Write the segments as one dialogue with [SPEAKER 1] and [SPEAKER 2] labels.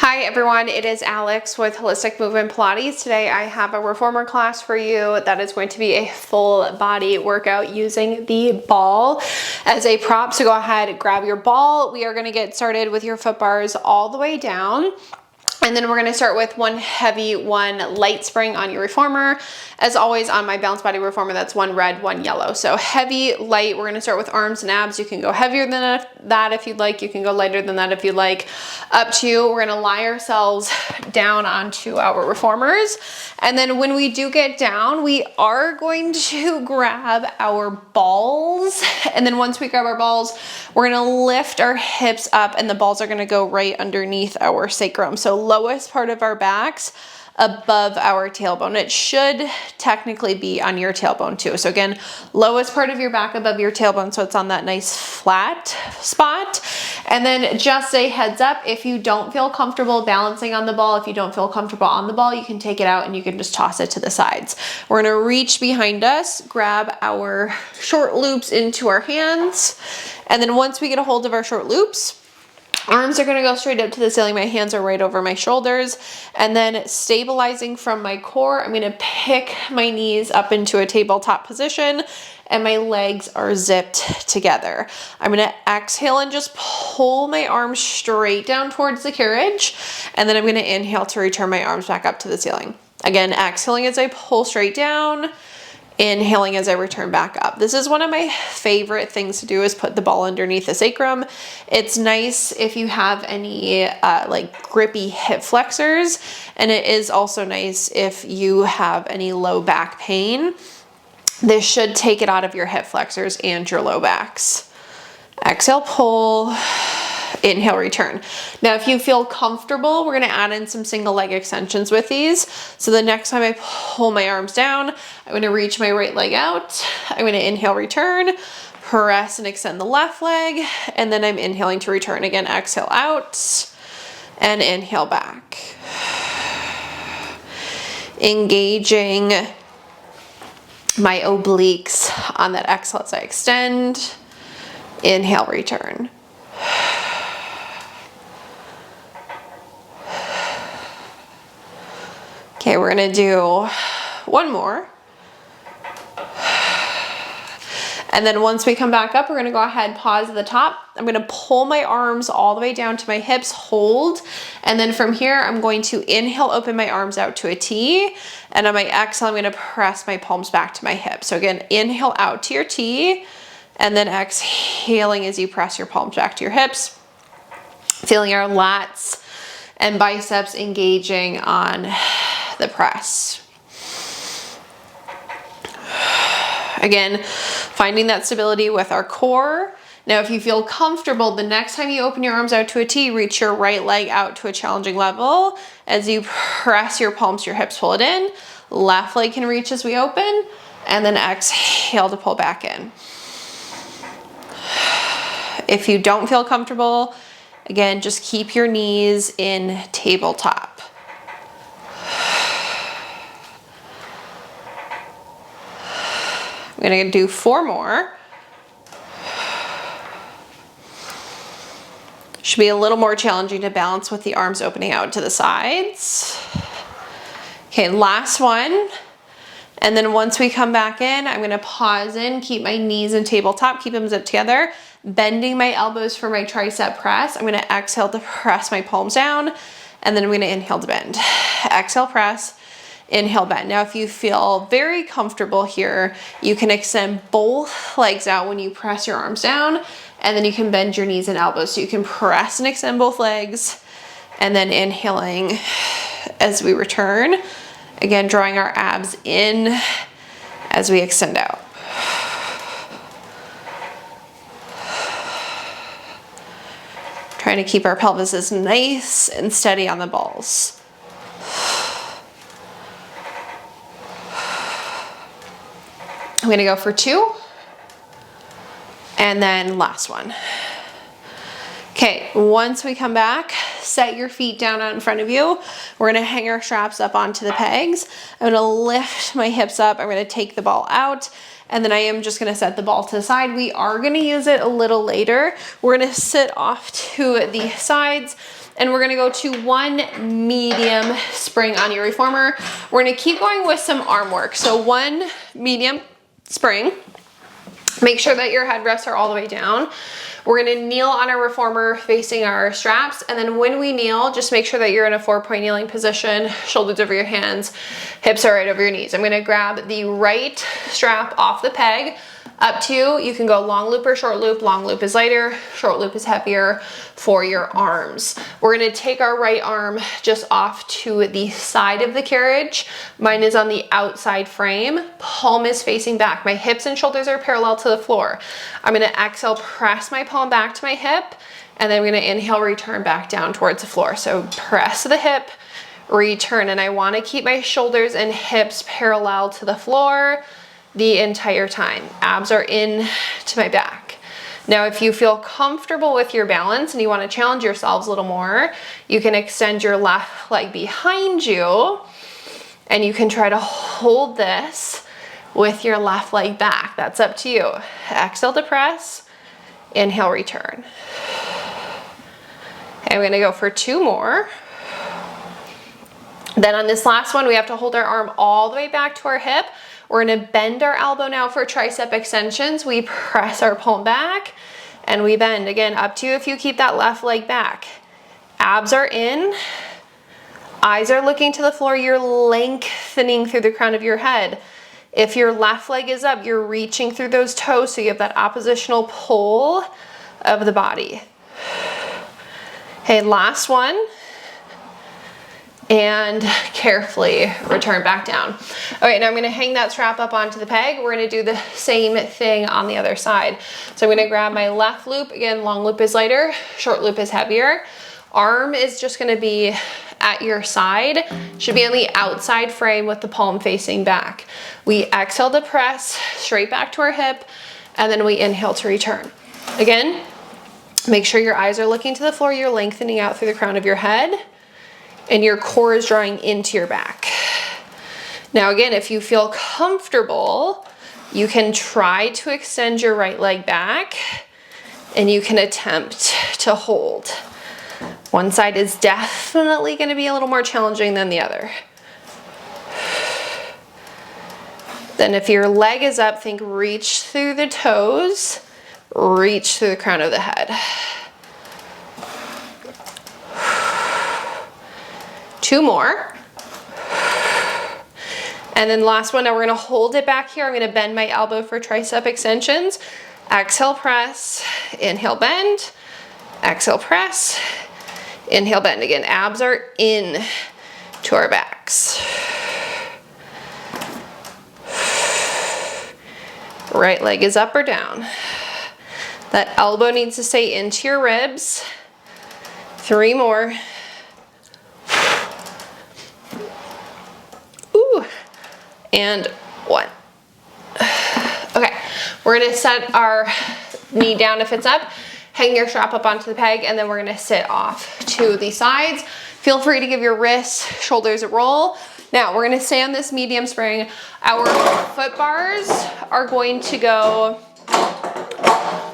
[SPEAKER 1] Hi everyone, it is Alex with Holistic Movement Pilates. Today I have a reformer class for you that is going to be a full body workout using the ball as a prop. So go ahead, grab your ball. We are going to get started with your foot bars all the way down. And then we're going to start with one heavy, one light spring on your reformer. As always on my balanced body reformer, that's one red, one yellow. So heavy, light, we're going to start with arms and abs. You can go heavier than that if you'd like. You can go lighter than that if you'd like. Up to you. We're going to lie ourselves down onto our reformers. And then when we do get down, we are going to grab our balls. And then once we grab our balls, we're going to lift our hips up and the balls are going to go right underneath our sacrum. So lowest part of our backs above our tailbone. It should technically be on your tailbone too. So again, lowest part of your back above your tailbone, so it's on that nice flat spot. And then just a heads up, if you don't feel comfortable balancing on the ball, if you don't feel comfortable on the ball, you can take it out and you can just toss it to the sides. We're gonna reach behind us, grab our short loops into our hands. And then once we get a hold of our short loops, arms are going to go straight up to the ceiling. My hands are right over my shoulders. And then stabilizing from my core, I'm going to pick my knees up into a tabletop position and my legs are zipped together. I'm going to exhale and just pull my arms straight down towards the carriage. And then I'm going to inhale to return my arms back up to the ceiling. Again, exhaling as I pull straight down. Inhaling as I return back up. This is one of my favorite things to do, is put the ball underneath the sacrum. It's nice if you have any like grippy hip flexors, and it is also nice if you have any low back pain. This should take it out of your hip flexors and your low backs. Exhale, pull. Inhale, return. Now, if you feel comfortable, we're going to add in some single leg extensions with these. So the next time I pull my arms down, I'm going to reach my right leg out. I'm going to inhale, return, press and extend the left leg. And then I'm inhaling to return. Again, exhale out and inhale back. Engaging my obliques on that exhale as I extend. Inhale, return. Okay, we're gonna do one more. And then once we come back up, we're gonna go ahead, pause at the top. I'm gonna pull my arms all the way down to my hips, hold. And then from here, I'm going to inhale, open my arms out to a T. And on my exhale, I'm gonna press my palms back to my hips. So again, inhale out to your T, and then exhaling as you press your palms back to your hips. Feeling our lats and biceps engaging on the press. Again, finding that stability with our core. Now, if you feel comfortable, the next time you open your arms out to a T, reach your right leg out to a challenging level. As you press your palms to your hips, pull it in. Left leg can reach as we open, and then exhale to pull back in. If you don't feel comfortable, again, just keep your knees in tabletop. I'm gonna do 4 more. Should be a little more challenging to balance with the arms opening out to the sides. Okay, last one. And then once we come back in, I'm gonna pause in, keep my knees in tabletop, keep them zipped together, bending my elbows for my tricep press. I'm gonna exhale to press my palms down, and then I'm gonna inhale to bend. Exhale, press. Inhale, bend. Now, if you feel very comfortable here, you can extend both legs out when you press your arms down, and then you can bend your knees and elbows. So you can press and extend both legs, and then inhaling as we return. Again, drawing our abs in as we extend out. Trying to keep our pelvises nice and steady on the balls. I'm gonna go for 2, and then last one. Okay, once we come back, set your feet down out in front of you. We're gonna hang our straps up onto the pegs. I'm gonna lift my hips up. I'm gonna take the ball out, and then I am just gonna set the ball to the side. We are gonna use it a little later. We're gonna sit off to the sides, and we're gonna go to one medium spring on your reformer. We're gonna keep going with some arm work. So one medium spring. Make sure that your headrests are all the way down. We're gonna kneel on our reformer facing our straps, and then when we kneel, just make sure that you're in a 4-point kneeling position, shoulders over your hands, hips are right over your knees. I'm gonna grab the right strap off the peg. Up to you. You can go long loop or short loop. Long loop is lighter, short loop is heavier for your arms. We're gonna take our right arm just off to the side of the carriage. Mine is on the outside frame. Palm is facing back. My hips and shoulders are parallel to the floor. I'm gonna exhale, press my palm back to my hip, and then I'm gonna inhale, return back down towards the floor. So press to the hip, return, and I wanna keep my shoulders and hips parallel to the floor the entire time. Abs are in to my back. Now, if you feel comfortable with your balance and you want to challenge yourselves a little more, you can extend your left leg behind you, and you can try to hold this with your left leg back. That's up to you. Exhale to press, inhale, return. And we're gonna go for 2 more. Then on this last one, we have to hold our arm all the way back to our hip. We're gonna bend our elbow now for tricep extensions. We press our palm back and we bend. Again, up to you if you keep that left leg back. Abs are in, eyes are looking to the floor, you're lengthening through the crown of your head. If your left leg is up, you're reaching through those toes so you have that oppositional pull of the body. Okay, last one. And carefully return back down. Okay, now I'm gonna hang that strap up onto the peg. We're gonna do the same thing on the other side. So I'm gonna grab my left loop. Again, long loop is lighter, short loop is heavier. Arm is just gonna be at your side. Should be on the outside frame with the palm facing back. We exhale to press straight back to our hip, and then we inhale to return. Again, make sure your eyes are looking to the floor. You're lengthening out through the crown of your head, and your core is drawing into your back. Now again, if you feel comfortable, you can try to extend your right leg back, and you can attempt to hold. One side is definitely going to be a little more challenging than the other. Then if your leg is up, think reach through the toes, reach through the crown of the head. 2 more. And then last one, now we're gonna hold it back here. I'm gonna bend my elbow for tricep extensions. Exhale, press, inhale, bend. Exhale, press, inhale, bend. Again, abs are in to our backs. Right leg is up or down. That elbow needs to stay into your ribs. 3 more. And 1. Okay, we're gonna set our knee down if it's up, hang your strap up onto the peg, and then we're gonna sit off to the sides. Feel free to give your wrists, shoulders a roll. Now, we're gonna stay on this medium spring. Our foot bars are going to go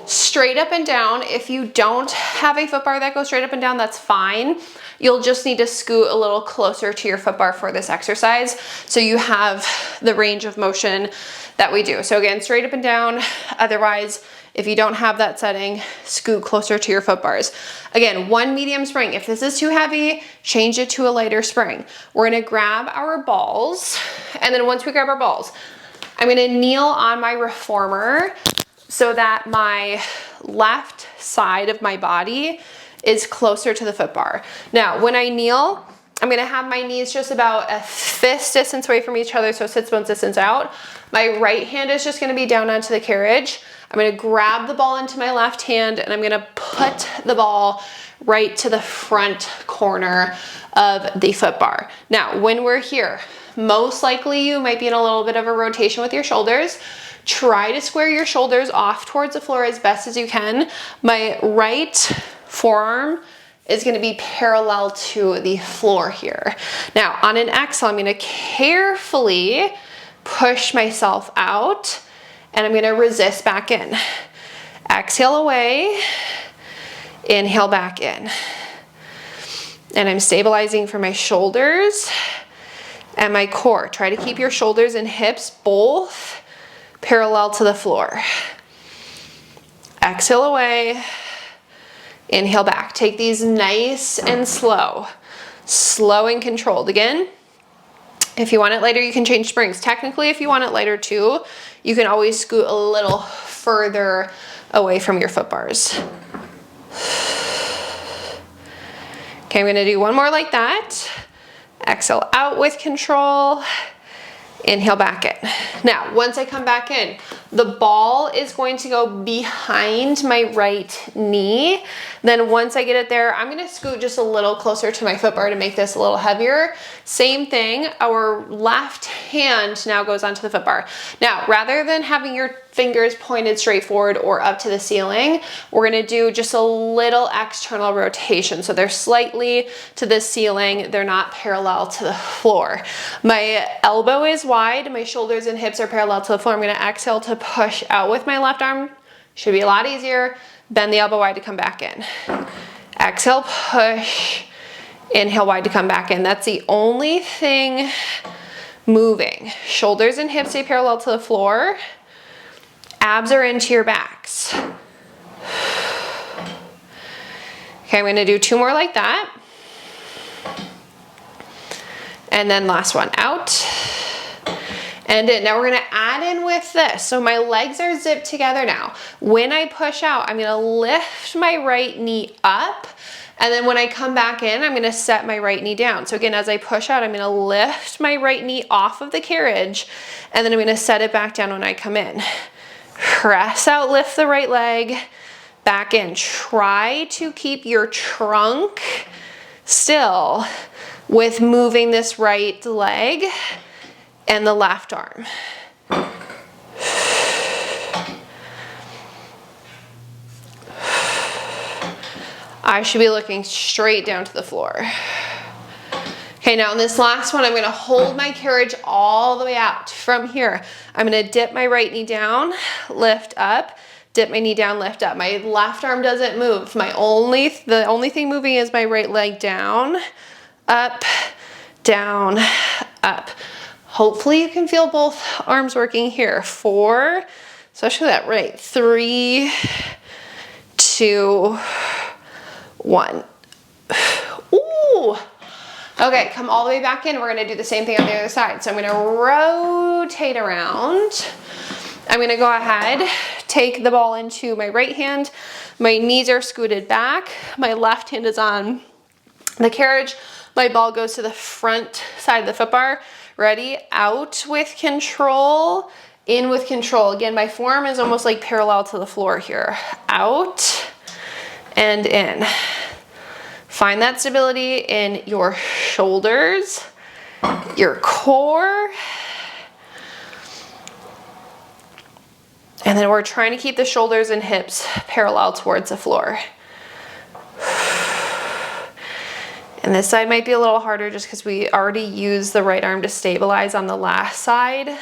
[SPEAKER 1] straight up and down. If you don't have a foot bar that goes straight up and down, that's fine. You'll just need to scoot a little closer to your foot bar for this exercise so you have the range of motion that we do. So again, straight up and down. Otherwise, if you don't have that setting, scoot closer to your foot bars. Again, 1 medium spring. If this is too heavy, change it to a lighter spring. We're gonna grab our balls, and then once we grab our balls, I'm gonna kneel on my reformer so that my left side of my body is closer to the foot bar. Now, when I kneel, I'm gonna have my knees just about a fist distance away from each other, so sits bones distance out. My right hand is just gonna be down onto the carriage. I'm gonna grab the ball into my left hand, and I'm gonna put the ball right to the front corner of the foot bar. Now, when we're here, most likely you might be in a little bit of a rotation with your shoulders. Try to square your shoulders off towards the floor as best as you can. My right forearm is going to be parallel to the floor here. Now on an exhale, I'm going to carefully push myself out and I'm going to resist back in. Exhale away, inhale back in. And I'm stabilizing for my shoulders and my core. Try to keep your shoulders and hips both parallel to the floor. Exhale away, inhale back. Take these nice and slow. Slow and controlled. Again, if you want it lighter, you can change springs. Technically, if you want it lighter too, you can always scoot a little further away from your foot bars. Okay, I'm gonna do one more like that. Exhale out with control. Inhale back in. Now, once I come back in, the ball is going to go behind my right knee. Then once I get it there, I'm gonna scoot just a little closer to my foot bar to make this a little heavier. Same thing, our left hand now goes onto the foot bar. Now, rather than having your fingers pointed straight forward or up to the ceiling, we're gonna do just a little external rotation. So they're slightly to the ceiling, they're not parallel to the floor. My elbow is wide, my shoulders and hips are parallel to the floor. I'm gonna exhale to push out with my left arm. Should be a lot easier. Bend the elbow wide to come back in. Exhale, push. Inhale wide to come back in. That's the only thing moving. Shoulders and hips stay parallel to the floor. Abs are into your backs. Okay, I'm gonna do two more like that. And then last one, out and in. Now we're gonna add in with this. So my legs are zipped together now. When I push out, I'm gonna lift my right knee up. And then when I come back in, I'm gonna set my right knee down. So again, as I push out, I'm gonna lift my right knee off of the carriage, and then I'm gonna set it back down when I come in. Press out, lift the right leg, back in. Try to keep your trunk still with moving this right leg and the left arm. I should be looking straight down to the floor. Okay, now in this last one, I'm gonna hold my carriage all the way out. From here, I'm gonna dip my right knee down, lift up, dip my knee down, lift up. My left arm doesn't move. The only thing moving is my right leg down, up, down, up. Hopefully you can feel both arms working here. 4, especially that right. 3, 2, 1. Ooh. Okay, come all the way back in. We're gonna do the same thing on the other side. So I'm gonna rotate around. I'm gonna go ahead, take the ball into my right hand. My knees are scooted back. My left hand is on the carriage. My ball goes to the front side of the foot bar. Ready? Out with control, in with control. Again, my forearm is almost like parallel to the floor here. Out and in. Find that stability in your shoulders, your core. And then we're trying to keep the shoulders and hips parallel towards the floor. And this side might be a little harder just because we already used the right arm to stabilize on the last side.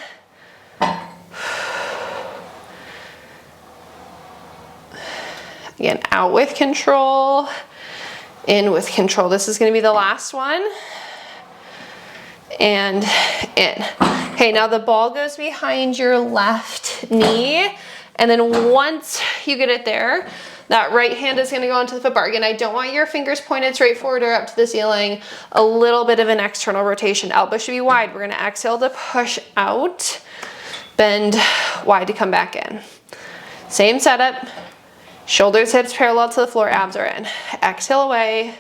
[SPEAKER 1] Again, out with control, in with control. This is going to be the last one. And in. Okay, now the ball goes behind your left knee. And then once you get it there, that right hand is going to go into the foot bar. Again, I don't want your fingers pointed straight forward or up to the ceiling. A little bit of an external rotation. Elbow should be wide. We're going to exhale to push out. Bend wide to come back in. Same setup. Shoulders, hips parallel to the floor. Abs are in. Exhale away.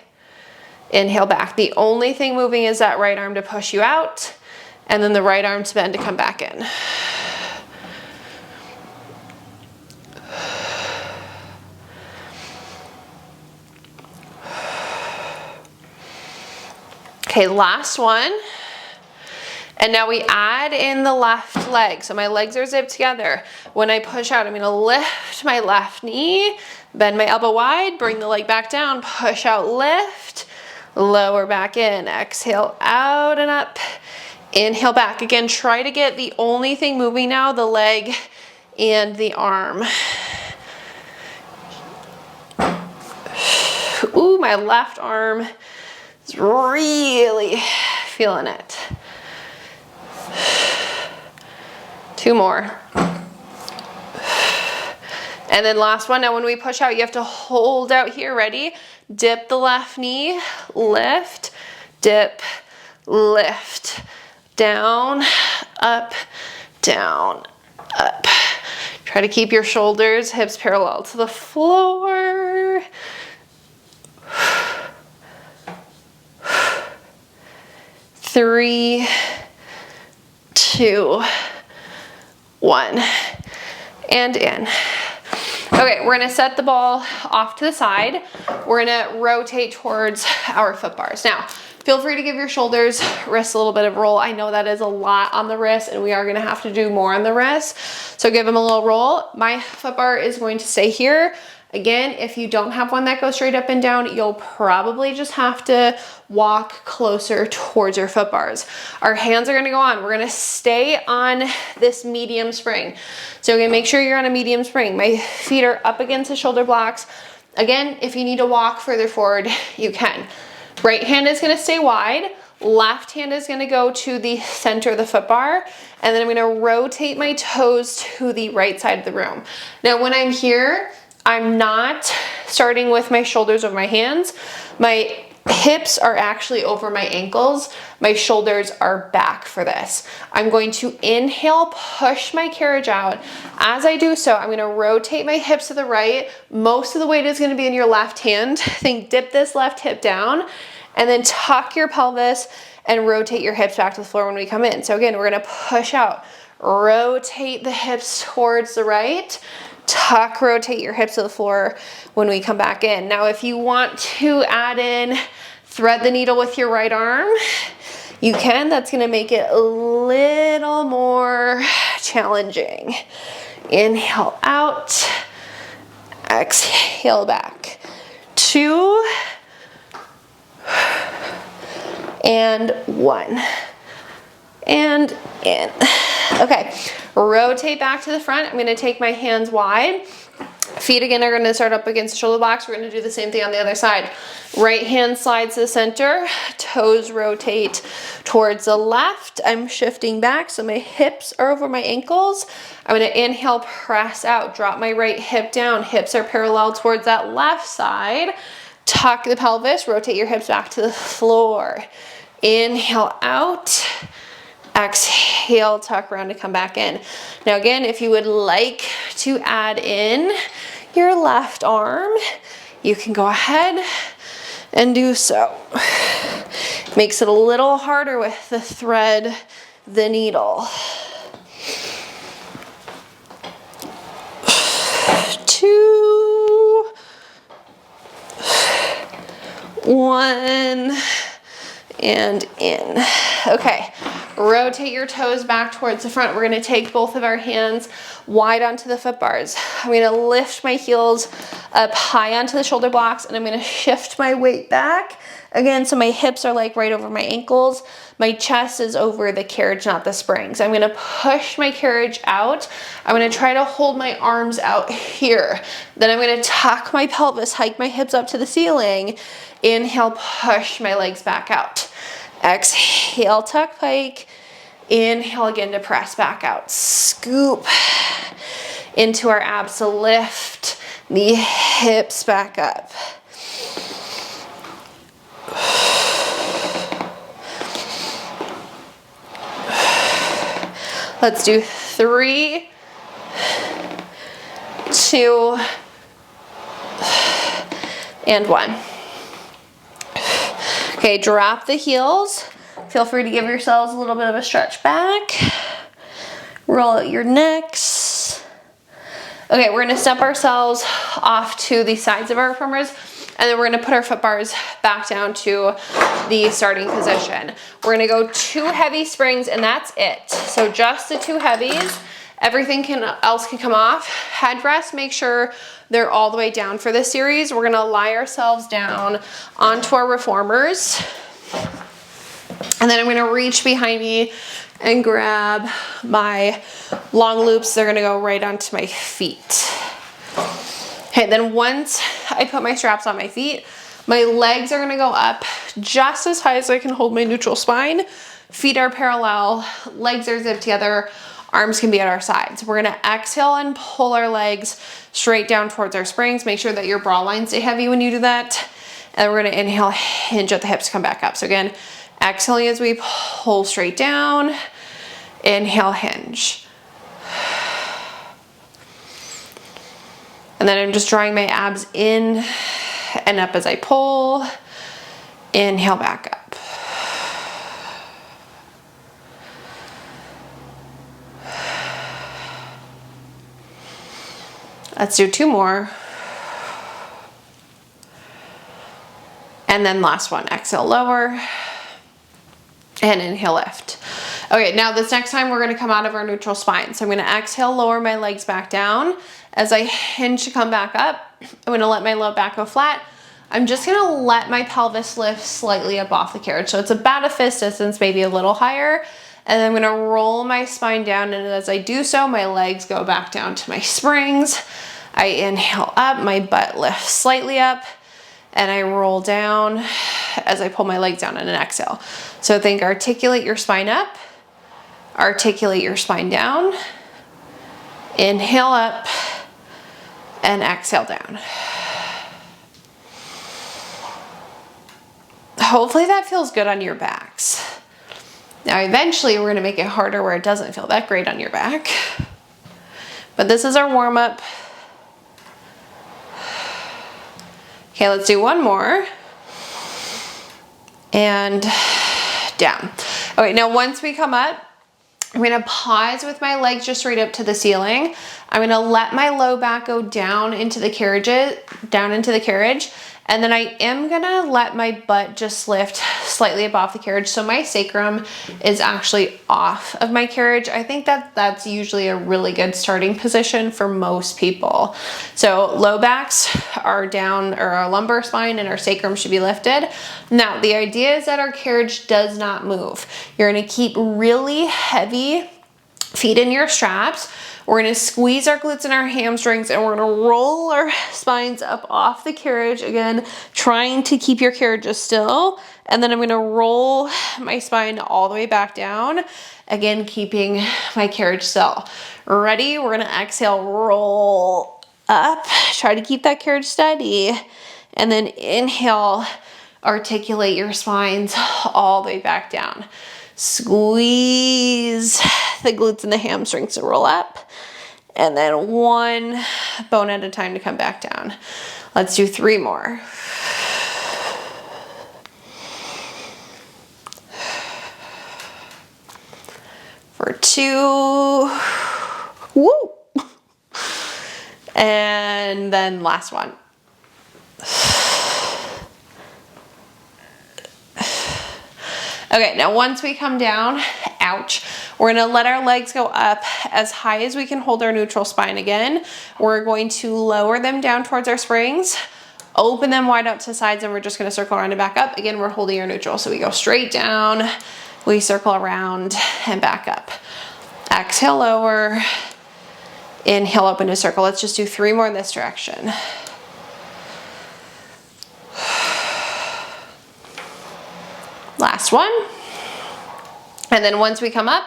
[SPEAKER 1] Inhale back. The only thing moving is that right arm to push you out. And then the right arm to bend to come back in. Okay, last one. And now we add in the left leg. So my legs are zipped together. When I push out, I'm gonna lift my left knee, bend my elbow wide, bring the leg back down, push out, lift, lower back in, exhale out and up, inhale back. Again, try to get the only thing moving now, the leg and the arm. Ooh, my left arm is really feeling it. 2 more. And then last one. Now when we push out, you have to hold out here. Ready? Dip the left knee, lift, dip, lift, down, up, down, up. Try to keep your shoulders, hips parallel to the floor. Three, 2, 1, and in. Okay, we're gonna set the ball off to the side. We're gonna rotate towards our foot bars. Now, feel free to give your shoulders, wrists a little bit of roll. I know that is a lot on the wrist and we are gonna have to do more on the wrist. So give them a little roll. My foot bar is going to stay here. Again, if you don't have one that goes straight up and down, you'll probably just have to walk closer towards your foot bars. Our hands are gonna go on. We're gonna stay on this medium spring. So again, make sure you're on a medium spring. My feet are up against the shoulder blocks. Again, if you need to walk further forward, you can. Right hand is gonna stay wide. Left hand is gonna go to the center of the foot bar. And then I'm gonna rotate my toes to the right side of the room. Now, when I'm here, I'm not starting with my shoulders over my hands. My hips are actually over my ankles. My shoulders are back for this. I'm going to inhale, push my carriage out. As I do so, I'm gonna rotate my hips to the right. Most of the weight is gonna be in your left hand. Think dip this left hip down and then tuck your pelvis and rotate your hips back to the floor when we come in. So again, we're gonna push out, rotate the hips towards the right, tuck, rotate your hips to the floor when we come back in. Now, if you want to add in, thread the needle with your right arm, you can. That's gonna make it a little more challenging. Inhale out, exhale back. 2, and 1, and in. Okay, rotate back to the front. I'm gonna take my hands wide. Feet again are gonna start up against the shoulder blocks. We're gonna do the same thing on the other side. Right hand slides to the center, toes rotate towards the left. I'm shifting back so my hips are over my ankles. I'm gonna inhale, press out, drop my right hip down. Hips are parallel towards that left side. Tuck the pelvis, rotate your hips back to the floor. Inhale out. Exhale, tuck around to come back in. Now again, if you would like to add in your left arm, you can go ahead and do so. Makes it a little harder with the thread, the needle. 2, 1, and in. Okay, rotate your toes back towards the front. We're gonna take both of our hands wide onto the foot bars. I'm gonna lift my heels up high onto the shoulder blocks and I'm gonna shift my weight back. Again, so my hips are like right over my ankles. My chest is over the carriage, not the springs. I'm gonna push my carriage out. I'm gonna try to hold my arms out here. Then I'm gonna tuck my pelvis, hike my hips up to the ceiling. Inhale, push my legs back out. Exhale, tuck pike. Inhale again to press back out. Scoop into our abs to lift the hips back up. Let's do 3, 2, and 1. Okay, drop the heels. Feel free to give yourselves a little bit of a stretch back. Roll out your necks. Okay, we're gonna step ourselves off to the sides of our reformers. And then we're gonna put our foot bars back down to the starting position. We're gonna go 2 heavy springs and that's it. So just the 2 heavies. Everything else can come off. Head rest, make sure they're all the way down for this series. We're gonna lie ourselves down onto our reformers. And then I'm gonna reach behind me and grab my long loops. They're gonna go right onto my feet. Okay, then once I put my straps on my feet, my legs are gonna go up just as high as I can hold my neutral spine. Feet are parallel, legs are zipped together, arms can be at our sides. We're gonna exhale and pull our legs straight down towards our springs. Make sure that your bra lines stay heavy when you do that. And we're gonna inhale, hinge at the hips, come back up. So again, exhaling as we pull straight down, inhale, hinge. And then I'm just drawing my abs in and up as I pull. Inhale, back up. Let's do 2 more. And then last one, exhale, lower. And inhale, lift. Okay, now this next time we're gonna come out of our neutral spine. So I'm gonna exhale, lower my legs back down. As I hinge to come back up, I'm gonna let my low back go flat. I'm just gonna let my pelvis lift slightly up off the carriage. So it's about a fist distance, maybe a little higher. And then I'm gonna roll my spine down, and as I do so, my legs go back down to my springs. I inhale up, my butt lifts slightly up, and I roll down as I pull my legs down in an exhale. So think articulate your spine up, articulate your spine down, inhale up, and exhale down. Hopefully that feels good on your backs. Now eventually we're gonna make it harder where it doesn't feel that great on your back. But this is our warm up. Okay, let's do 1 more. And down. Okay, now once we come up, I'm gonna pause with my legs just straight up to the ceiling. I'm gonna let my low back go down into the carriage, and then I am gonna let my butt just lift slightly above the carriage. So my sacrum is actually off of my carriage. I think that that's usually a really good starting position for most people. So low backs are down, or our lumbar spine and our sacrum should be lifted. Now, the idea is that our carriage does not move. You're gonna keep really heavy feet in your straps. We're gonna squeeze our glutes and our hamstrings, and we're gonna roll our spines up off the carriage. Again, trying to keep your carriages still. And then I'm gonna roll my spine all the way back down. Again, keeping my carriage still. Ready? We're gonna exhale, roll up. Try to keep that carriage steady. And then inhale, articulate your spines all the way back down. Squeeze the glutes and the hamstrings to roll up. And then 1 bone at a time to come back down. Let's do 3 more. For 2. Woo! And then last one. Okay, now once we come down, ouch, we're gonna let our legs go up as high as we can hold our neutral spine again. We're going to lower them down towards our springs, open them wide up to sides, and we're just gonna circle around and back up. Again, we're holding our neutral, so we go straight down, we circle around and back up. Exhale, lower, inhale, open to circle. Let's just do 3 more in this direction. Last one. And then once we come up,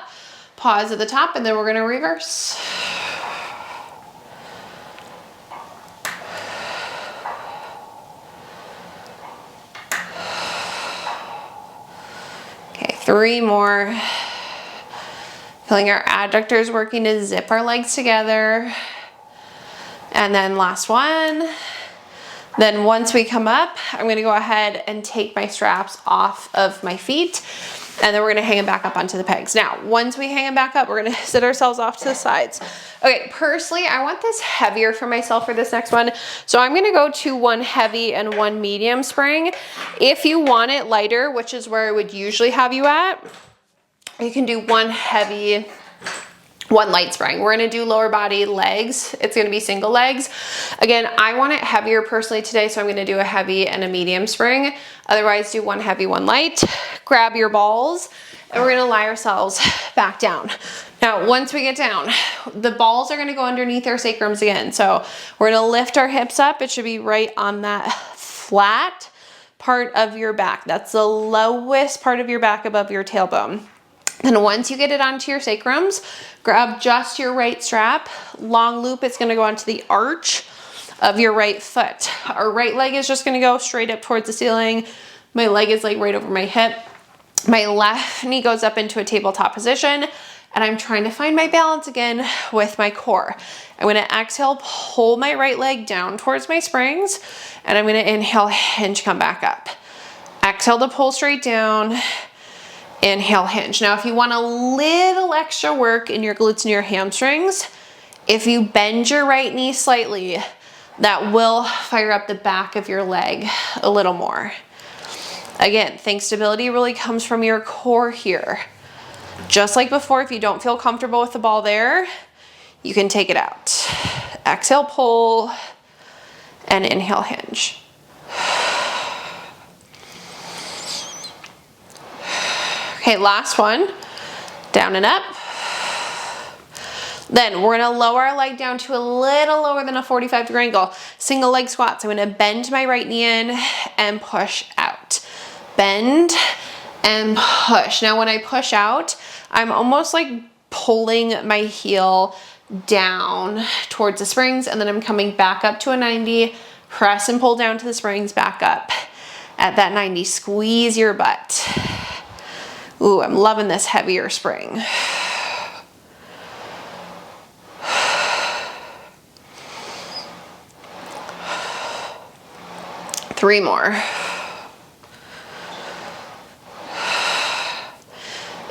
[SPEAKER 1] pause at the top, and then we're gonna reverse. Okay, 3 more. Feeling our adductors working to zip our legs together. And then last one. Then once we come up, I'm gonna go ahead and take my straps off of my feet. And then we're gonna hang it back up onto the pegs. Now, once we hang it back up, we're gonna sit ourselves off to the sides. Okay, personally, I want this heavier for myself for this next one. So I'm gonna go to one heavy and one medium spring. If you want it lighter, which is where I would usually have you at, you can do one heavy, one light spring. We're gonna do lower body legs. It's gonna be single legs. Again, I want it heavier personally today, so I'm gonna do a heavy and a medium spring. Otherwise, do one heavy, one light. Grab your balls, and we're gonna lie ourselves back down. Now, once we get down, the balls are gonna go underneath our sacrums again. So we're gonna lift our hips up. It should be right on that flat part of your back. That's the lowest part of your back above your tailbone. And once you get it onto your sacrums, grab just your right strap. Long loop, it's gonna go onto the arch of your right foot. Our right leg is just gonna go straight up towards the ceiling. My leg is like right over my hip. My left knee goes up into a tabletop position, and I'm trying to find my balance again with my core. I'm gonna exhale, pull my right leg down towards my springs, and I'm gonna inhale, hinge, come back up. Exhale to pull straight down. Inhale, hinge. Now, if you want a little extra work in your glutes and your hamstrings, if you bend your right knee slightly, that will fire up the back of your leg a little more. Again, think stability really comes from your core here. Just like before, if you don't feel comfortable with the ball there, you can take it out. Exhale, pull, and inhale, hinge. Okay, last one, down and up. Then we're gonna lower our leg down to a little lower than a 45-degree angle. Single leg squats. I'm gonna bend my right knee in and push out. Bend and push. Now when I push out, I'm almost like pulling my heel down towards the springs, and then I'm coming back up to a 90, press and pull down to the springs, back up at that 90. Squeeze your butt. Ooh, I'm loving this heavier spring. Three more.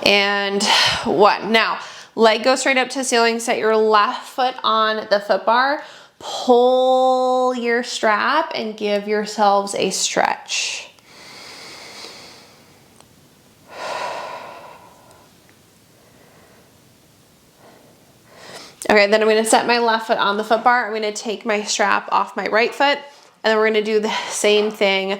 [SPEAKER 1] And one. Now, leg goes straight up to the ceiling. Set your left foot on the foot bar. Pull your strap and give yourselves a stretch. Okay, then I'm gonna set my left foot on the foot bar. I'm gonna take my strap off my right foot, and then we're gonna do the same thing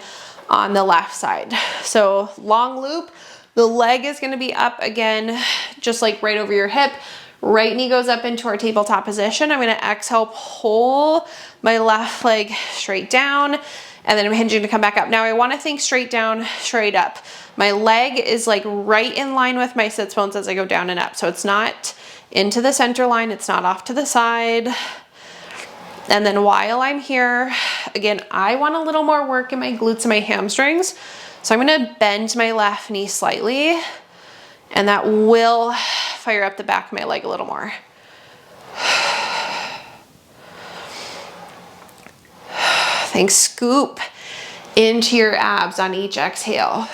[SPEAKER 1] on the left side. So long loop, the leg is gonna be up again, just like right over your hip. Right knee goes up into our tabletop position. I'm gonna exhale, pull my left leg straight down, and then I'm hinging to come back up. Now I wanna think straight down, straight up. My leg is like right in line with my sits bones as I go down and up. So it's not into the center line, it's not off to the side. And then while I'm here, again, I want a little more work in my glutes and my hamstrings. So I'm gonna bend my left knee slightly, and that will fire up the back of my leg a little more. Think scoop into your abs on each exhale.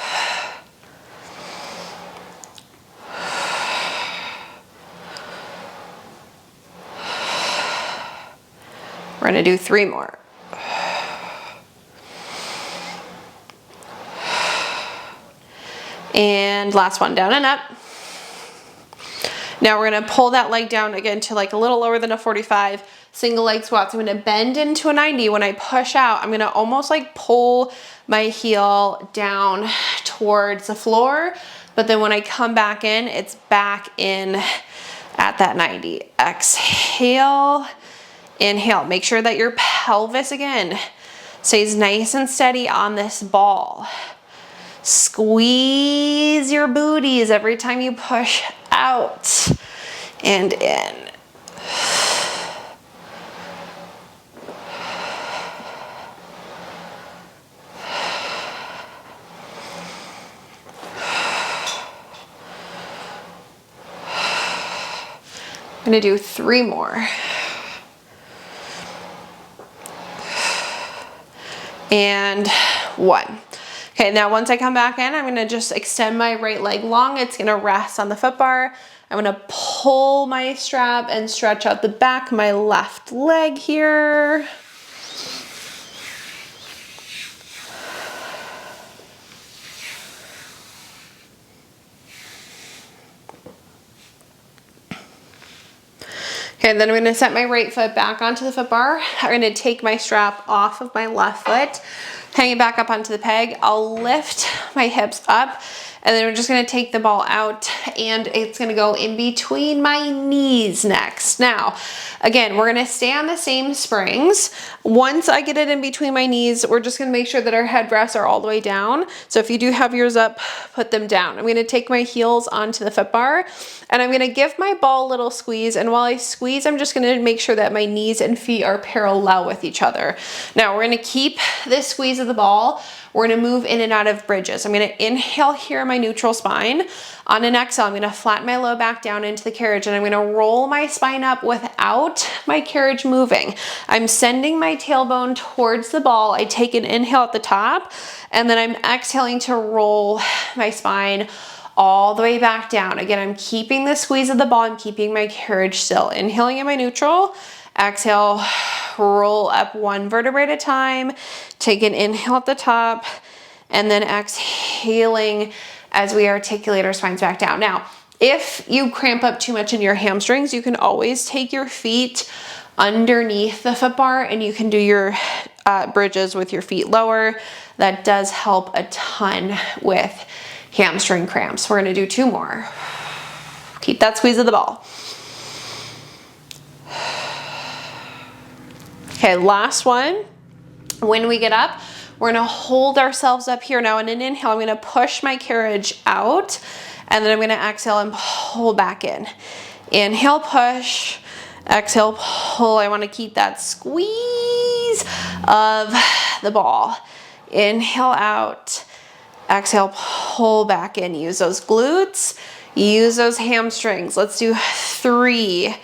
[SPEAKER 1] We're gonna do three more. And last one, down and up. Now we're gonna pull that leg down again to like a little lower than a 45, single leg squats. I'm gonna bend into a 90. When I push out, I'm gonna almost like pull my heel down towards the floor, but then when I come back in, it's back in at that 90. Exhale. Inhale, make sure that your pelvis again stays nice and steady on this ball. Squeeze your booties every time you push out and in. I'm gonna do three more. And one. Okay, now once I come back in, I'm gonna just extend my right leg long. It's gonna rest on the foot bar. I'm gonna pull my strap and stretch out the back of my left leg here. Okay, then I'm gonna set my right foot back onto the foot bar. I'm gonna take my strap off of my left foot, hang it back up onto the peg. I'll lift my hips up, and then we're just gonna take the ball out, and it's gonna go in between my knees next. Now, again, we're gonna stay on the same springs. Once I get it in between my knees, we're just gonna make sure that our head rests are all the way down. So if you do have yours up, put them down. I'm gonna take my heels onto the foot bar, and I'm gonna give my ball a little squeeze, and while I squeeze, I'm just gonna make sure that my knees and feet are parallel with each other. Now, we're gonna keep this squeeze of the ball. We're gonna move in and out of bridges. I'm gonna inhale here in my neutral spine. On an exhale, I'm gonna flatten my low back down into the carriage, and I'm gonna roll my spine up without my carriage moving. I'm sending my tailbone towards the ball. I take an inhale at the top, and then I'm exhaling to roll my spine all the way back down. Again, I'm keeping the squeeze of the ball. I'm keeping my carriage still. Inhaling in my neutral. Exhale, roll up one vertebrae at a time. Take an inhale at the top, and then exhaling as we articulate our spines back down. Now, if you cramp up too much in your hamstrings, you can always take your feet underneath the foot bar, and you can do your bridges with your feet lower. That does help a ton with hamstring cramps. We're gonna do 2 more. Keep that squeeze of the ball. Okay, last one. When we get up, we're gonna hold ourselves up here. Now in an inhale, I'm gonna push my carriage out, and then I'm gonna exhale and pull back in. Inhale, push, exhale, pull. I wanna keep that squeeze of the ball. Inhale out, exhale, pull back in. Use those glutes, use those hamstrings. Let's do 3,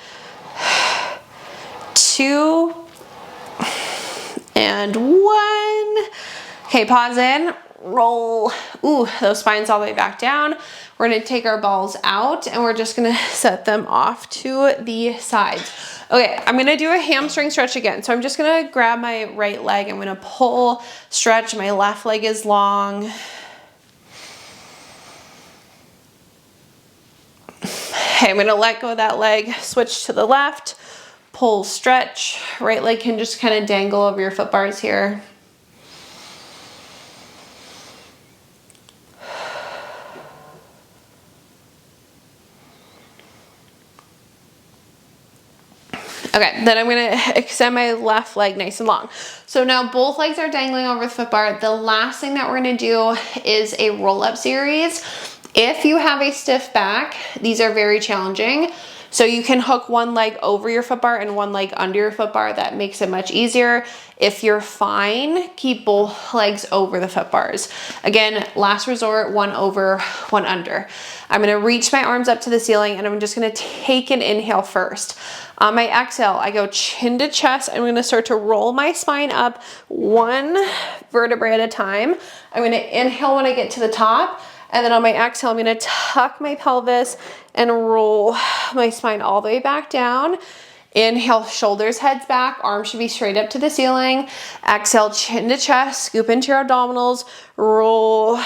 [SPEAKER 1] 2, and 1. Okay, pause in, roll. Ooh, those spines all the way back down. We're gonna take our balls out, and we're just gonna set them off to the sides. Okay, I'm gonna do a hamstring stretch again. So I'm just gonna grab my right leg. I'm gonna pull, stretch. My left leg is long. Okay, I'm gonna let go of that leg, switch to the left. Pull, stretch. Right leg can just kind of dangle over your foot bars here. Okay, then I'm gonna extend my left leg nice and long. So now both legs are dangling over the foot bar. The last thing that we're gonna do is a roll-up series. If you have a stiff back, these are very challenging. So you can hook one leg over your foot bar and one leg under your foot bar. That makes it much easier. If you're fine, keep both legs over the foot bars. Again, last resort, one over, one under. I'm gonna reach my arms up to the ceiling, and I'm just gonna take an inhale first. On my exhale, I go chin to chest. I'm gonna start to roll my spine up one vertebrae at a time. I'm gonna inhale when I get to the top. And then on my exhale, I'm gonna tuck my pelvis and roll my spine all the way back down. Inhale, shoulders, heads back, arms should be straight up to the ceiling. Exhale, chin to chest, scoop into your abdominals, roll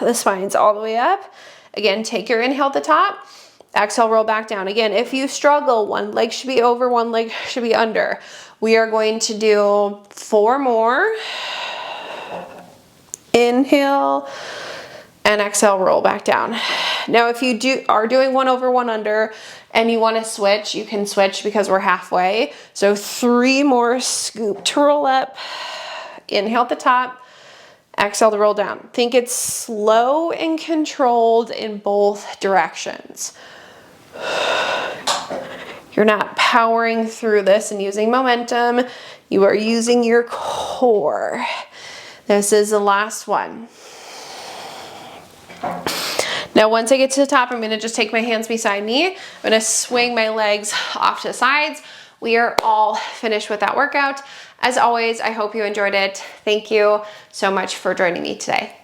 [SPEAKER 1] the spines all the way up. Again, take your inhale at the top. Exhale, roll back down. Again, if you struggle, one leg should be over, one leg should be under. We are going to do 4 more. Inhale, and exhale, roll back down. Now, if you are doing 1 over, 1 under, and you want to switch, you can switch because we're halfway. So 3 more, scoop to roll up. Inhale at the top, exhale to roll down. Think it's slow and controlled in both directions. You're not powering through this and using momentum. You are using your core. This is the last one. Now, once I get to the top, I'm gonna just take my hands beside me. I'm gonna swing my legs off to the sides. We are all finished with that workout. As always, I hope you enjoyed it. Thank you so much for joining me today.